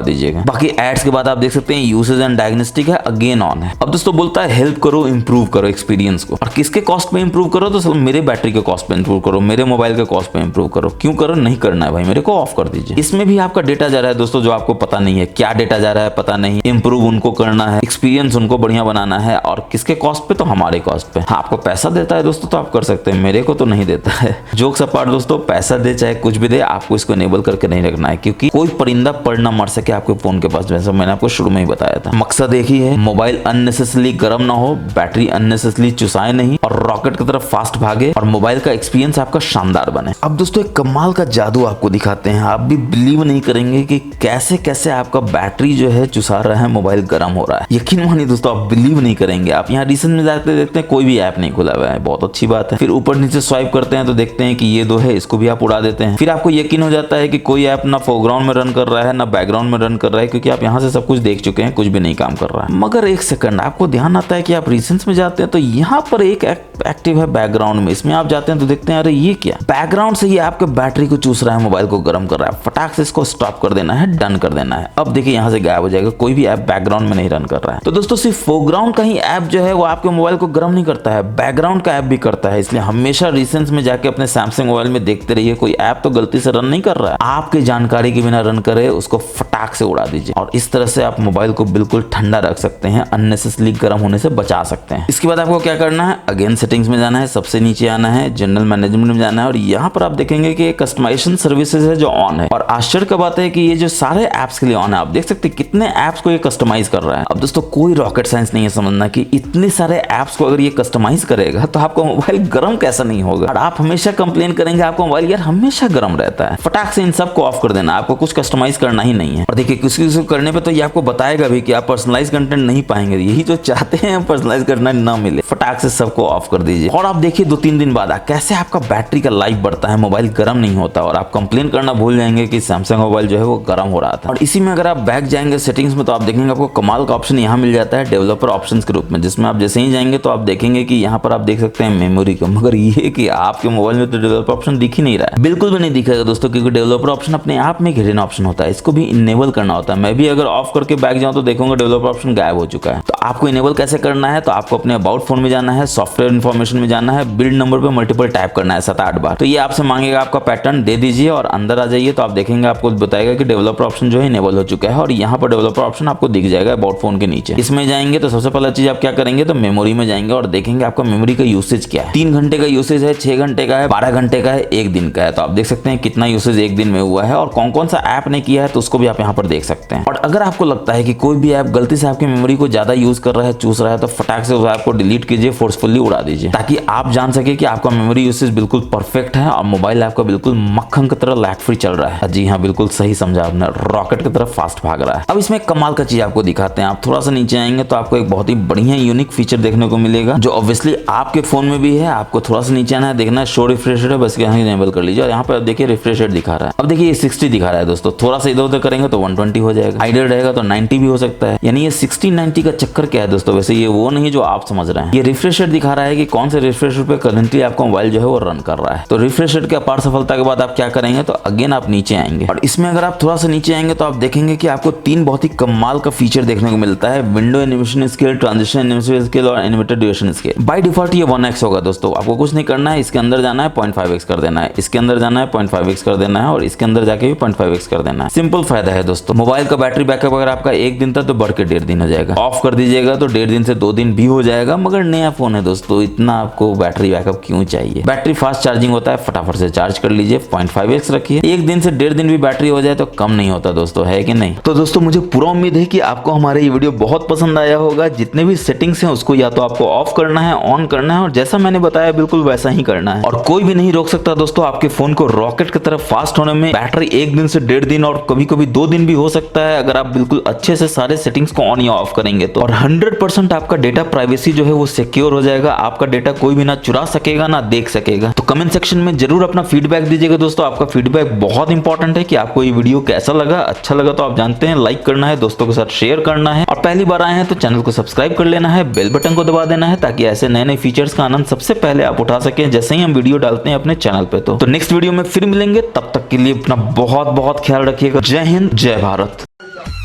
दीजिएगा। बाकी एड्स के बाद आप देख सकते हैं यूसेज एंड डायग्नोस्टिक है, अगेन ऑन है। अब दोस्तों बोलता है हेल्प करो, इंप्रूव करो एक्सपीरियंस को। और किसके कॉस्ट पे इंप्रूव करो, तो मेरे बैटरी के कॉस्ट पे इंप्रूव करो, मेरे मोबाइल के कॉस्ट पे इंप्रूव करो। क्यों करो, नहीं करना है भाई, मेरे को ऑफ कर दीजिए। इसमें भी आपका डेटा जा रहा है दोस्तों, जो आपको पता नहीं है क्या डेटा जा रहा है, पता नहीं। इंप्रूव उनको करना है, एक्सपीरियंस उनको बढ़िया बनाना है, और किसके कॉस्ट पे, तो हमारे कॉस्ट पे। हाँ, आपको पैसा देता है दोस्तों तो आप कर सकते हैं, मेरे को तो नहीं देता है। जोक्स अपार्ट दोस्तों, पैसा दे चाहे कुछ भी दे, आपको इसको इनेबल करके नहीं रखना है, क्योंकि कोई परिंदा पड़ ना मर सके आपके फोन के पास, जैसा मैंने आपको शुरू में ही बताया था। मकसद एक ही है, मोबाइल अननेसेसरली गर्म ना हो, बैटरी अननेसेसरली चुसाए नहीं, और रॉकेट की तरफ फास्ट भागे, और मोबाइल का एक्सपीरियंस आपका शानदार बने। अब दोस्तों एक कमाल का जादू आपको दिखाते हैं, आप भी बिलीव नहीं करेंगे कि कैसे कैसे आपका बैटरी जो है चुसा रहा है, मोबाइल गर्म हो रहा है। यकीन मानिए दोस्तों, आप बिलीव नहीं करेंगे। आप यहाँ रिसेंट में जाते देखते हैं कोई भी ऐप नहीं खुला हुआ है, बहुत अच्छी बात है। फिर ऊपर नीचे स्वाइप करते हैं तो देखते हैं कि ये दो है, इसको भी आप उड़ा देते हैं। फिर आपको यकीन हो जाता है कि कोई ऐप ना फोरग्राउंड में रन कर रहा है ना बैकग्राउंड में रन कर रहा है, क्योंकि आप यहाँ से सब कुछ देख चुके हैं, कुछ भी नहीं काम कर रहा है। मगर एक सेकंड, आपको ध्यान आता है कि आप रिसेंट्स में जाते हैं तो यहाँ पर एक एक्टिव है बैकग्राउंड में, इसमें आप जाते हैं तो देखते हैं अरे ये क्या, बैकग्राउंड से ये आपके बैटरी को चूस रहा है, मोबाइल को गर्म कर रहा है। फटाक से इसको स्टॉप कर देना है, डन कर देना है। अब देखिए यहाँ से गायब हो जाएगा, कोई भी ऐप बैकग्राउंड में नहीं रन कर रहा है। तो दोस्तों सिर्फ फोरग्राउंड का ही ऐप जो है वो आपके मोबाइल को गर्म नहीं करता है, बैकग्राउंड का ऐप भी करता है। इसलिए हमेशा रिसेंट्स में जाके अपने सैमसंग मोबाइल में देखते रहिए, कोई ऐप तो गलती से रन नहीं कर रहा है, आपकी जानकारी के बिना रन करे, उसको फटाक से उड़ा दीजिए। और इस तरह से आप मोबाइल को बिल्कुल ठंडा रख सकते हैं, अननेसेसरली गर्म होने से बचा सकते हैं। इसके बाद आपको क्या करना है, अगेन सेटिंग्स में जाना है, सबसे नीचे आना है, जनरल मैनेजमेंट में जाना है, और यहाँ पर आप देखेंगे कि कस्टमाइजेशन सर्विसेज है जो ऑन है। और आश्चर्य की बात है कि ये जो सारे ऐप्स के लिए ऑन है, आप देख सकते हैं कितने ऐप्स को ये कस्टमाइज कर रहा है। अब दोस्तों कोई रॉकेट साइंस नहीं है समझना कि इतने सारे ऐप्स को अगर ये कस्टमाइज करेगा तो आपका मोबाइल गर्म कैसा नहीं होगा। और आप हमेशा कंप्लेन करेंगे आपका मोबाइल यार हमेशा गर्म रहता है। फटाक से इन सबको ऑफ कर देना, आपको कुछ कस्टमाइज करना ही नहीं है। और देखिए किसी किसी को करने पे तो ये आपको बताएगा भी कि आप पर्सनलाइज कंटेंट नहीं पाएंगे, यही जो चाहते हैं पर्सनलाइज करना ना मिले। फटाक से सबको ऑफ कर दीजिए। और आप देखिए 2-3 दिन बाद कैसे आपका बैटरी का लाइफ बढ़ता है, मोबाइल गर्म नहीं होता, और आप कंप्लेन करना भूल जाएंगे कि सैमसंग मोबाइल जो है वो गर्म हो रहा था। और इसी में अगर आप बैक जाएंगे सेटिंग्स में तो आप देखेंगे आपको कमाल का ऑप्शन यहाँ मिल जाता है डेवलपर ऑप्शंस के रूप में, जिसमें आप जैसे ही जाएंगे तो आप देखेंगे कि यहाँ पर आप देख सकते हैं मेमोरी का। मगर ये कि आपके मोबाइल में तो डेवलपर ऑप्शन दिख ही नहीं रहा है, बिल्कुल भी नहीं दिखेगा दोस्तों, क्योंकि डेवलपर ऑप्शन अपने आप में हिडन ऑप्शन होता है, इसको भी इनेबल करना होता है। मैं भी अगर ऑफ करके बैक जाऊँ तो देखूंगा डेवलपर ऑप्शन गायब हो चुका है। तो आपको इनेबल कैसे करना है, तो आपको अपने अबाउट फोन में जाना है, सॉफ्टवेयर इन्फॉर्मेशन में जाना है, बिल्ड नंबर पे मल्टीपल टाइप करना है 7-8 बार। तो ये आपसे मांगेगा, आपका पैटर्न दे दीजिए और अंदर आ जाइए। तो आप देखेंगे आपको बताएगा कि डेवलपर ऑप्शन जो है इनेबल हो चुका है, और यहाँ पर डेवलपर ऑप्शन आपको दिख जाएगा अबाउट फोन के नीचे। इसमें जाएंगे तो सबसे पहला चीज आप क्या करेंगे, तो मेमोरी में जाएंगे और देखेंगे आपका मेमोरी का यूसेज क्या है। 3 घंटे का यूसेज है, 6 घंटे का है, 12 घंटे का है, 1 दिन का है। तो आप देख सकते हैं कितना यूसेज 1 दिन में हुआ है, और कौन कौन सा ऐप ने किया है तो उसको भी आप यहाँ पर देख सकते हैं। और अगर आपको लगता है कि कोई भी ऐप गलती से आपकी मेमोरी को ज्यादा यूज कर रहा है, चूस रहा है, तो फटाक से उस ऐप को डिलीट कीजिए, फोर्सफुली उड़ा दीजिए, ताकि आप जान सके कि आपका मेमोरी यूसेज बिल्कुल परफेक्ट है और मोबाइल आपका बिल्कुल मक्खन की तरह लैग फ्री चल रहा है। जी हाँ, बिल्कुल सही समझा आपने, रॉकेट की तरफ फास्ट भाग रहा है। अब इसमें कमाल का चीज आपको दिखाते हैं। आप थोड़ा सा नीचे आएंगे तो आपको एक बहुत ही बढ़िया यूनिक फीचर देखने को मिलेगा, जो ऑब्वियसली आपके फोन में भी है। आपको थोड़ा सा नीचे आना है, देखना है शो रिफ्रेश रेट है, बस यहाँ इनेबल कर लीजिए। और यहाँ पे देखिए रिफ्रेश रेट दिखा रहा है। अब देखिए ये 60 दिखा रहा है दोस्तों, थोड़ा सा इधर उधर करेंगे तो 120 हो जाएगा, आइडियल रहेगा तो 90 भी हो सकता है। यानी ये 60-90 का चक्कर क्या है दोस्तों, वैसे ये वो नहीं जो आप समझ रहे हैं। ये रिफ्रेश रेट दिखा रहा है कि कौन से रिफ्रेश रेट पे करंटली आपका मोबाइल जो है वो रन कर रहा है। तो रिफ्रेश रेट के अपार सफलता के बाद आप क्या करेंगे, तो अगेन आप नीचे आएंगे, और इसमें अगर आप थोड़ा सा नीचे आएंगे तो आप देखेंगे कि आपको 3 बहुत ही कमाल का फीचर देखने को मिलता है, window animation scale, transition animation scale और animated duration scale. By default ये 1x होगा दोस्तों, आपको कुछ नहीं करना है, इसके अंदर जाना है 0.5x कर देना है। इसके अंदर जाना है 0.5x कर देना है और इसके अंदर जाके भी 0.5x कर देना है। सिंपल फायदा है दोस्तों। मोबाइल का बैटरी बैकअप अगर आपका 1 दिन था तो बढ़ के 1.5 दिन हो जाएगा। ऑफ कर दीजिएगा तो 1.5 दिन से 2 दिन भी हो जाएगा। मगर नया फोन है दोस्तों, इतना आपको बैटरी बैकअप क्यों चाहिए। बैटरी फास्ट चार्जिंग होता है, फटाफट से चार्ज कर लीजिए। 0.5x रखिए, 1 दिन से 1.5 दिन भी बैटरी हो जाए तो कम नहीं होता दोस्तों, है कि नहीं। तो दोस्तों मुझे पूरा उम्मीद है कि आपको हमारा ये वीडियो बहुत पसंद आया होगा। जितने भी सेटिंग्स हैं उसको या तो आपको ऑफ करना है, ऑन करना है और जैसा मैंने बताया बिल्कुल वैसा ही करना है। और कोई भी नहीं रोक सकता दोस्तों आपके फोन को रॉकेट की तरफ फास्ट होने में। बैटरी 1 दिन से 1.5 दिन और कभी कभी 2 दिन भी हो सकता है अगर आप बिल्कुल अच्छे से सारे सेटिंग्स को ऑन या ऑफ करेंगे तो। और 100% आपका डेटा प्राइवेसी जो है वो सिक्योर हो जाएगा। आपका डेटा कोई भी ना चुरा सकेगा ना देख सकेगा। तो कमेंट सेक्शन में जरूर अपना फीडबैक दीजिएगा दोस्तों। आपका फीडबैक बहुत इंपॉर्टेंट है कि आपको ये वीडियो कैसा लगा। अच्छा लगा तो आप जानते हैं लाइक करना है, दोस्तों के साथ शेयर करना है और पहली बार आए हैं तो चैनल को सब्सक्राइब कर लेना है, बेल बटन को दबा देना है ताकि ऐसे नए नए फीचर्स का आनंद सबसे पहले आप उठा सकें जैसे ही हम वीडियो डालते हैं अपने चैनल पे। तो नेक्स्ट वीडियो में फिर मिलेंगे, तब तक के लिए अपना बहुत बहुत ख्याल रखिएगा। जय हिंद, जय भारत।